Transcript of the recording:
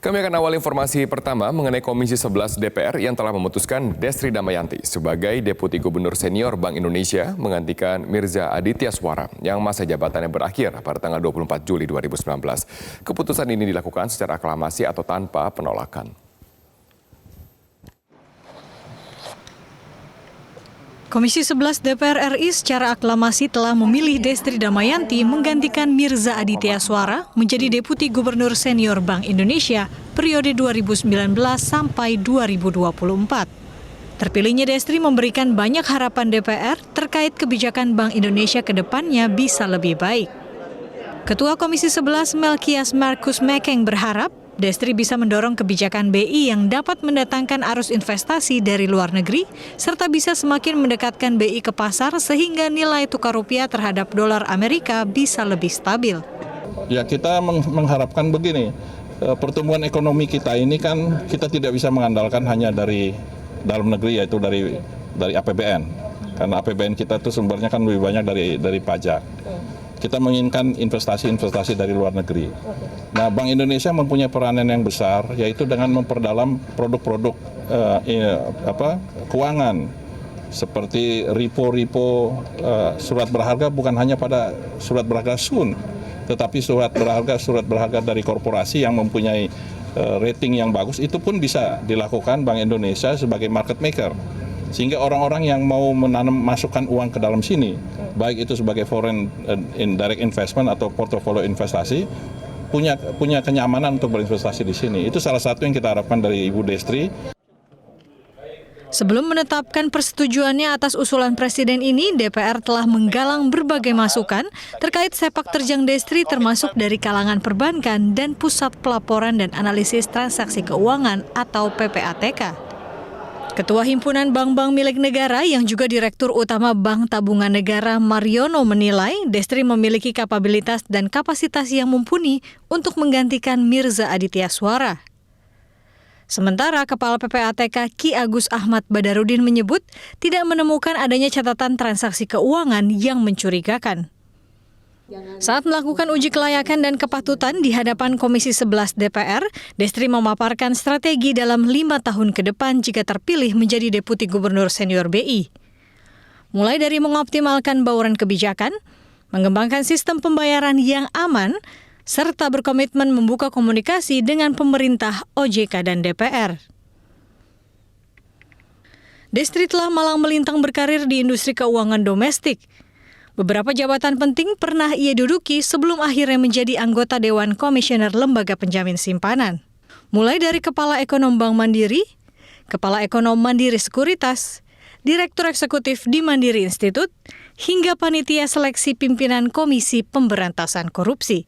Kami akan awal informasi pertama mengenai Komisi 11 DPR yang telah memutuskan Destri Damayanti sebagai Deputi Gubernur Senior Bank Indonesia menggantikan Mirza Aditya Suara yang masa jabatannya berakhir pada tanggal 24 Juli 2019. Keputusan ini dilakukan secara aklamasi atau tanpa penolakan. Komisi 11 DPR RI secara aklamasi telah memilih Destri Damayanti menggantikan Mirza Aditya Suara menjadi Deputi Gubernur Senior Bank Indonesia periode 2019 sampai 2024. Terpilihnya Destri memberikan banyak harapan DPR terkait kebijakan Bank Indonesia ke depannya bisa lebih baik. Ketua Komisi 11 Melkias Markus Mekeng berharap Destri bisa mendorong kebijakan BI yang dapat mendatangkan arus investasi dari luar negeri, serta bisa semakin mendekatkan BI ke pasar sehingga nilai tukar rupiah terhadap dolar Amerika bisa lebih stabil. Ya, kita mengharapkan begini, pertumbuhan ekonomi kita ini kan kita tidak bisa mengandalkan hanya dari dalam negeri, yaitu dari APBN. Karena APBN kita itu sumbernya kan lebih banyak dari pajak. Kita menginginkan investasi dari luar negeri. Nah, Bank Indonesia mempunyai peranan yang besar, yaitu dengan memperdalam produk-produk keuangan seperti repo, surat berharga, bukan hanya pada surat berharga SUN, tetapi surat berharga dari korporasi yang mempunyai rating yang bagus. Itu pun bisa dilakukan Bank Indonesia sebagai market maker. Sehingga orang-orang yang mau masukkan uang ke dalam sini, baik itu sebagai foreign direct investment atau portofolio investasi, punya kenyamanan untuk berinvestasi di sini. Itu salah satu yang kita harapkan dari Ibu Destri. Sebelum menetapkan persetujuannya atas usulan Presiden ini, DPR telah menggalang berbagai masukan terkait sepak terjang Destri termasuk dari kalangan perbankan dan Pusat Pelaporan dan Analisis Transaksi Keuangan atau PPATK. Ketua Himpunan Bank-Bank Milik Negara yang juga Direktur Utama Bank Tabungan Negara Mariono menilai Destri memiliki kapabilitas dan kapasitas yang mumpuni untuk menggantikan Mirza Aditya Suara. Sementara Kepala PPATK Ki Agus Ahmad Badarudin menyebut tidak menemukan adanya catatan transaksi keuangan yang mencurigakan. Saat melakukan uji kelayakan dan kepatutan di hadapan Komisi 11 DPR, Destri memaparkan strategi dalam 5 tahun ke depan jika terpilih menjadi Deputi Gubernur Senior BI. Mulai dari mengoptimalkan bauran kebijakan, mengembangkan sistem pembayaran yang aman, serta berkomitmen membuka komunikasi dengan pemerintah, OJK, dan DPR. Destri telah malang melintang berkarir di industri keuangan domestik. Beberapa jabatan penting pernah ia duduki sebelum akhirnya menjadi anggota Dewan Komisioner Lembaga Penjamin Simpanan. Mulai dari Kepala Ekonom Bank Mandiri, Kepala Ekonom Mandiri Sekuritas, Direktur Eksekutif di Mandiri Institute, hingga Panitia Seleksi Pimpinan Komisi Pemberantasan Korupsi.